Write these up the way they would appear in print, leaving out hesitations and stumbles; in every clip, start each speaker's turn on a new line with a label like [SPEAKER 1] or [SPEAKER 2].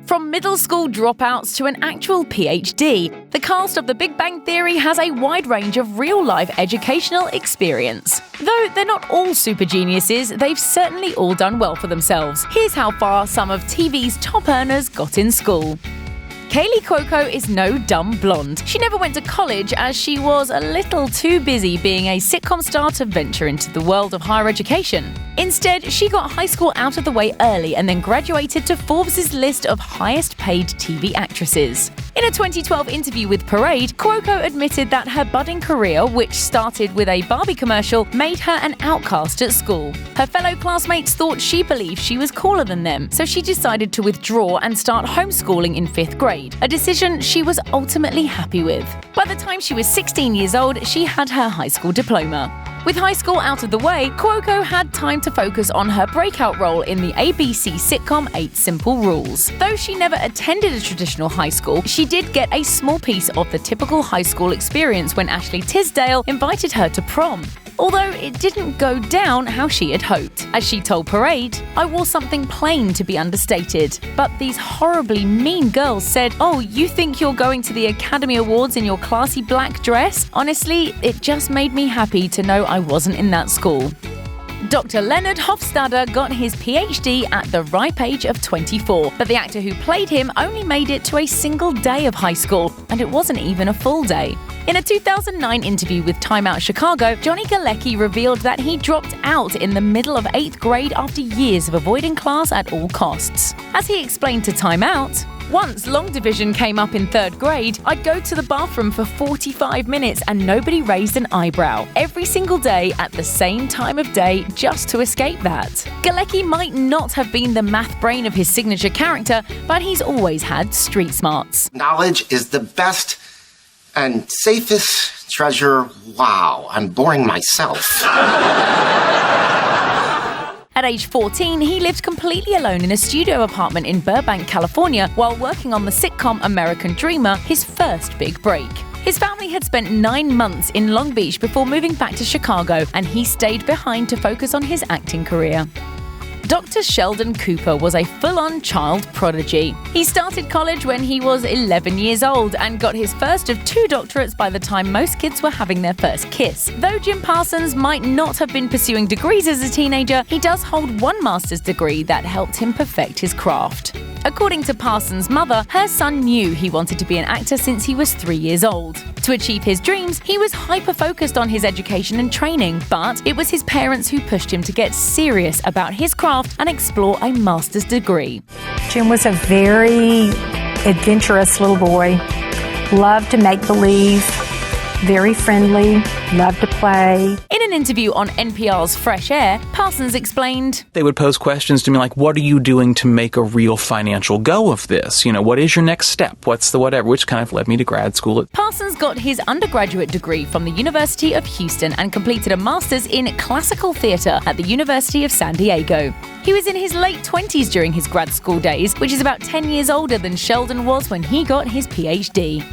[SPEAKER 1] From middle school dropouts to an actual Ph.D., the cast of The Big Bang Theory has a wide range of real-life educational experience. Though they're not all super geniuses, they've certainly all done well for themselves. Here's how far some of TV's top earners got in school. Kaley Cuoco is no dumb blonde. She never went to college as she was a little too busy being a sitcom star to venture into the world of higher education. Instead, she got high school out of the way early and then graduated to Forbes' list of highest paid TV actresses. In a 2012 interview with Portrayed, Cuoco admitted that her budding career, which started with a Barbie commercial, made her an outcast at school. Her fellow classmates thought she believed she was cooler than them, so she decided to withdraw and start homeschooling in 5th grade, a decision she was ultimately happy with. By the time she was 16 years old, she had her high school diploma. With high school out of the way, Cuoco had time to focus on her breakout role in the ABC sitcom 8 Simple Rules. Though she never attended a traditional high school, she did get a small piece of the typical high school experience when Ashley Tisdale invited her to prom. Although it didn't go down how she had hoped. As she told Parade, "I wore something plain to be understated. But these horribly mean girls said, 'Oh, you think you're going to the Academy Awards in your classy black dress?' Honestly, it just made me happy to know I wasn't in that school." Dr. Leonard Hofstadter got his Ph.D. at the ripe age of 24, but the actor who played him only made it to a single day of high school, and it wasn't even a full day. In a 2009 interview with Time Out Chicago, Johnny Galecki revealed that he dropped out in the middle of 8th grade after years of avoiding class at all costs. As he explained to Time Out, "Once long division came up in 3rd grade, I'd go to the bathroom for 45 minutes and nobody raised an eyebrow. Every single day at the same time of day just to escape that." Galecki might not have been the math brain of his signature character, but he's always had street smarts.
[SPEAKER 2] Knowledge is the best and safest treasure. Wow, I'm boring myself.
[SPEAKER 1] At age 14, he lived completely alone in a studio apartment in Burbank, California, while working on the sitcom American Dreamer, his first big break. His family had spent 9 months in Long Beach before moving back to Chicago, and he stayed behind to focus on his acting career. Dr. Sheldon Cooper was a full-on child prodigy. He started college when he was 11 years old and got his first of 2 doctorates by the time most kids were having their first kiss. Though Jim Parsons might not have been pursuing degrees as a teenager, he does hold one master's degree that helped him perfect his craft. According to Parsons' mother, her son knew he wanted to be an actor since he was 3 years old. To achieve his dreams, he was hyper-focused on his education and training, but it was his parents who pushed him to get serious about his craft and explore a master's degree.
[SPEAKER 3] Jim was a very adventurous little boy, loved to make believe, very friendly, loved to play.
[SPEAKER 1] In an interview on NPR's Fresh Air, Parsons explained,
[SPEAKER 4] "They would pose questions to me like, what are you doing to make a real financial go of this? What is your next step? What's the whatever?" Which kind of led me to grad school.
[SPEAKER 1] Parsons got his undergraduate degree from the University of Houston and completed a master's in classical theater at the University of San Diego. He was in his late 20s during his grad school days, which is about 10 years older than Sheldon was when he got his Ph.D.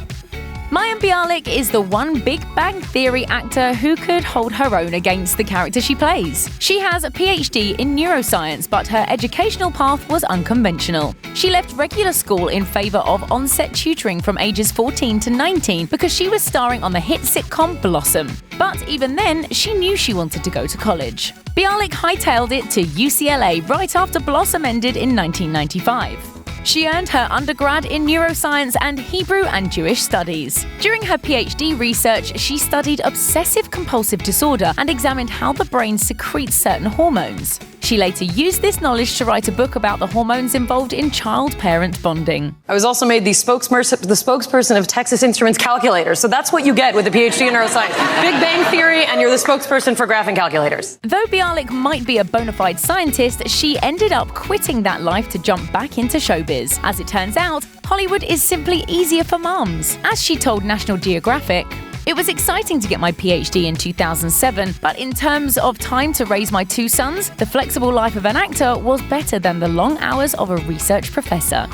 [SPEAKER 1] Mayim Bialik is the one Big Bang Theory actor who could hold her own against the character she plays. She has a Ph.D. in neuroscience, but her educational path was unconventional. She left regular school in favor of on-set tutoring from ages 14 to 19 because she was starring on the hit sitcom Blossom. But even then, she knew she wanted to go to college. Bialik hightailed it to UCLA right after Blossom ended in 1995. She earned her undergrad in neuroscience and Hebrew and Jewish studies. During her Ph.D. research, she studied obsessive-compulsive disorder and examined how the brain secretes certain hormones. She later used this knowledge to write a book about the hormones involved in child-parent bonding.
[SPEAKER 5] I was also made the spokesperson of Texas Instruments calculators, so that's what you get with a Ph.D. in neuroscience. Big Bang Theory, and you're the spokesperson for graphing calculators.
[SPEAKER 1] Though Bialik might be a bona fide scientist, she ended up quitting that life to jump back into showbiz. As it turns out, Hollywood is simply easier for moms. As she told National Geographic, "It was exciting to get my Ph.D. in 2007, but in terms of time to raise my 2 sons, the flexible life of an actor was better than the long hours of a research professor."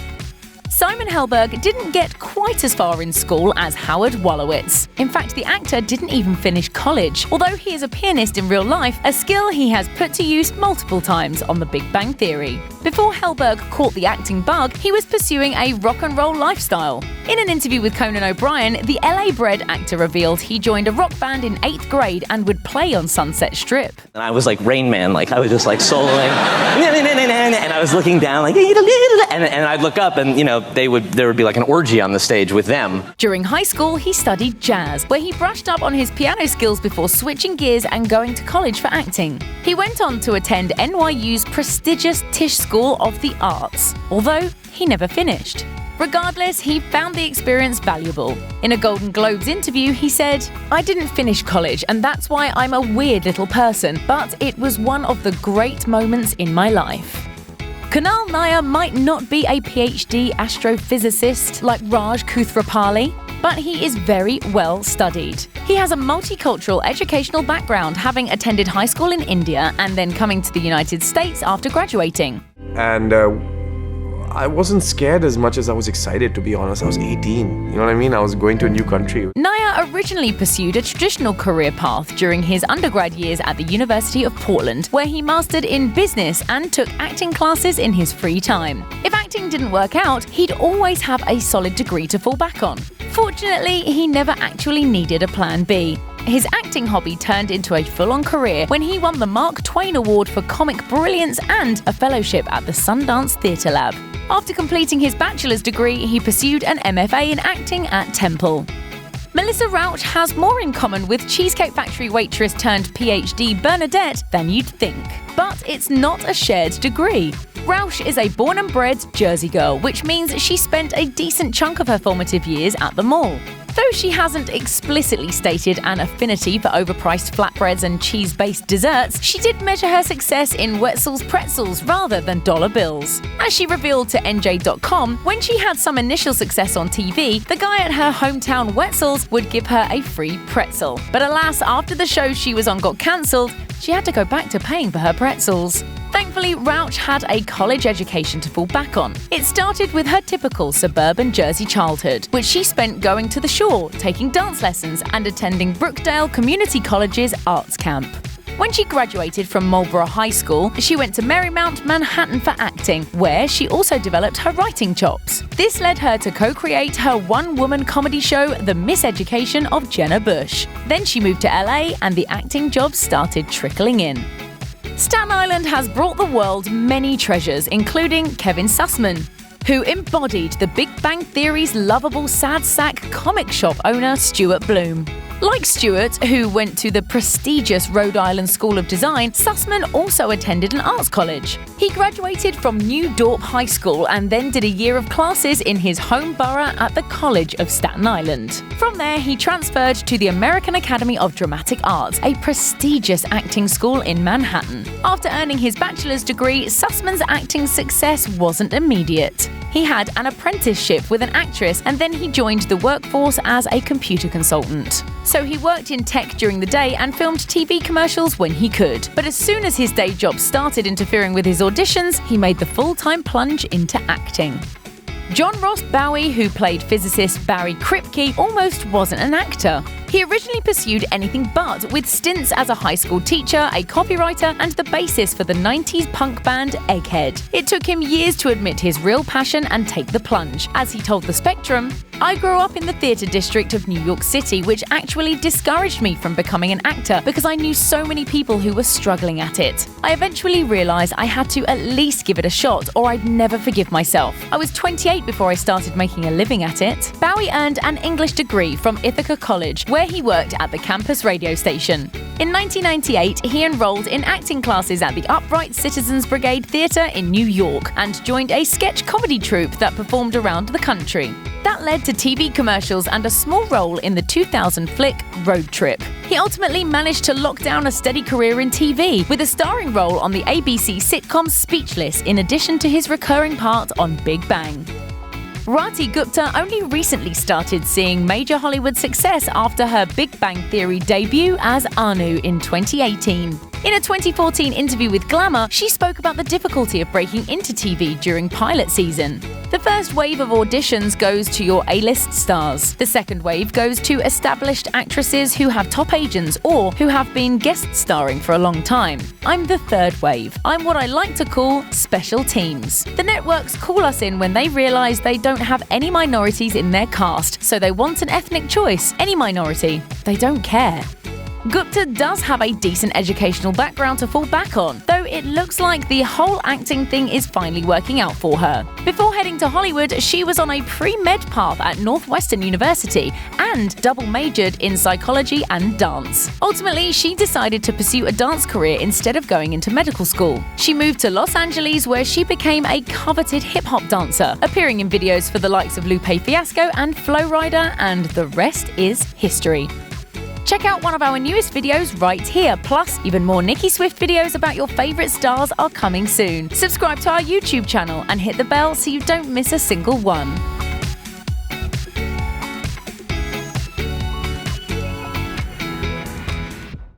[SPEAKER 1] Simon Helberg didn't get quite as far in school as Howard Wolowitz. In fact, the actor didn't even finish college, although he is a pianist in real life, a skill he has put to use multiple times on The Big Bang Theory. Before Helberg caught the acting bug, he was pursuing a rock and roll lifestyle. In an interview with Conan O'Brien, the LA-bred actor revealed he joined a rock band in 8th grade and would play on Sunset Strip.
[SPEAKER 6] And I was like Rain Man, like I was just like soloing, and I was looking down like, and I'd look up and, there would be like an orgy on the stage with them.
[SPEAKER 1] During high school, he studied jazz, where he brushed up on his piano skills before switching gears and going to college for acting. He went on to attend NYU's prestigious Tisch School of the Arts, although he never finished. Regardless, he found the experience valuable. In a Golden Globes interview, he said, "I didn't finish college, and that's why I'm a weird little person, but it was one of the great moments in my life." Kunal Nayyar might not be a Ph.D. astrophysicist like Rauch Kuthrapali, but he is very well studied. He has a multicultural educational background, having attended high school in India and then coming to the United States after graduating.
[SPEAKER 7] And I wasn't scared as much as I was excited, to be honest. I was 18, you know what I mean? I was going to a new country.
[SPEAKER 1] Nayyar originally pursued a traditional career path during his undergrad years at the University of Portland, where he mastered in business and took acting classes in his free time. If acting didn't work out, he'd always have a solid degree to fall back on. Fortunately, he never actually needed a plan B. His acting hobby turned into a full-on career when he won the Mark Twain Award for Comic Brilliance and a fellowship at the Sundance Theatre Lab. After completing his bachelor's degree, he pursued an MFA in acting at Temple. Melissa Rauch has more in common with Cheesecake Factory waitress turned Ph.D. Bernadette than you'd think. But it's not a shared degree. Rauch is a born and bred Jersey girl, which means she spent a decent chunk of her formative years at the mall. Though she hasn't explicitly stated an affinity for overpriced flatbreads and cheese-based desserts, she did measure her success in Wetzel's pretzels rather than dollar bills. As she revealed to NJ.com, when she had some initial success on TV, the guy at her hometown Wetzel's would give her a free pretzel. But alas, after the show she was on got cancelled, she had to go back to paying for her pretzels. Thankfully, Rauch had a college education to fall back on. It started with her typical suburban Jersey childhood, which she spent going to the shore, taking dance lessons, and attending Brookdale Community College's arts camp. When she graduated from Marlborough High School, she went to Marymount, Manhattan for acting, where she also developed her writing chops. This led her to co-create her one-woman comedy show, The Miseducation of Jenna Bush. Then she moved to LA, and the acting jobs started trickling in. Staten Island has brought the world many treasures, including Kevin Sussman, who embodied the Big Bang Theory's lovable sad sack comic shop owner Stuart Bloom. Like Stuart, who went to the prestigious Rhode Island School of Design, Sussman also attended an arts college. He graduated from New Dorp High School and then did a year of classes in his home borough at the College of Staten Island. From there, he transferred to the American Academy of Dramatic Arts, a prestigious acting school in Manhattan. After earning his bachelor's degree, Sussman's acting success wasn't immediate. He had an apprenticeship with an actress and then he joined the workforce as a computer consultant. So he worked in tech during the day and filmed TV commercials when he could. But as soon as his day job started interfering with his auditions, he made the full-time plunge into acting. John Ross Bowie, who played physicist Barry Kripke, almost wasn't an actor. He originally pursued anything but, with stints as a high school teacher, a copywriter, and the bassist for the 90s punk band Egghead. It took him years to admit his real passion and take the plunge. As he told The Spectrum, "I grew up in the theatre district of New York City, which actually discouraged me from becoming an actor because I knew so many people who were struggling at it. I eventually realised I had to at least give it a shot or I'd never forgive myself. I was 28 before I started making a living at it." Bowie earned an English degree from Ithaca College, where he worked at the campus radio station. In 1998, he enrolled in acting classes at the Upright Citizens Brigade Theatre in New York and joined a sketch comedy troupe that performed around the country. That led to TV commercials and a small role in the 2000 flick Road Trip. He ultimately managed to lock down a steady career in TV, with a starring role on the ABC sitcom Speechless, in addition to his recurring part on Big Bang. Rati Gupta only recently started seeing major Hollywood success after her Big Bang Theory debut as Anu in 2018. In a 2014 interview with Glamour, she spoke about the difficulty of breaking into TV during pilot season. The first wave of auditions goes to your A-list stars. The second wave goes to established actresses who have top agents or who have been guest starring for a long time. I'm the third wave. I'm what I like to call special teams. The networks call us in when they realize they don't have any minorities in their cast, so they want an ethnic choice. Any minority. They don't care. Gupta does have a decent educational background to fall back on, though it looks like the whole acting thing is finally working out for her. Before heading to Hollywood, she was on a pre-med path at Northwestern University and double majored in psychology and dance. Ultimately, she decided to pursue a dance career instead of going into medical school. She moved to Los Angeles, where she became a coveted hip-hop dancer, appearing in videos for the likes of Lupe Fiasco and Flo Rida, and the rest is history. Check out one of our newest videos right here. Plus, even more Nicki Swift videos about your favorite stars are coming soon. Subscribe to our YouTube channel and hit the bell so you don't miss a single one.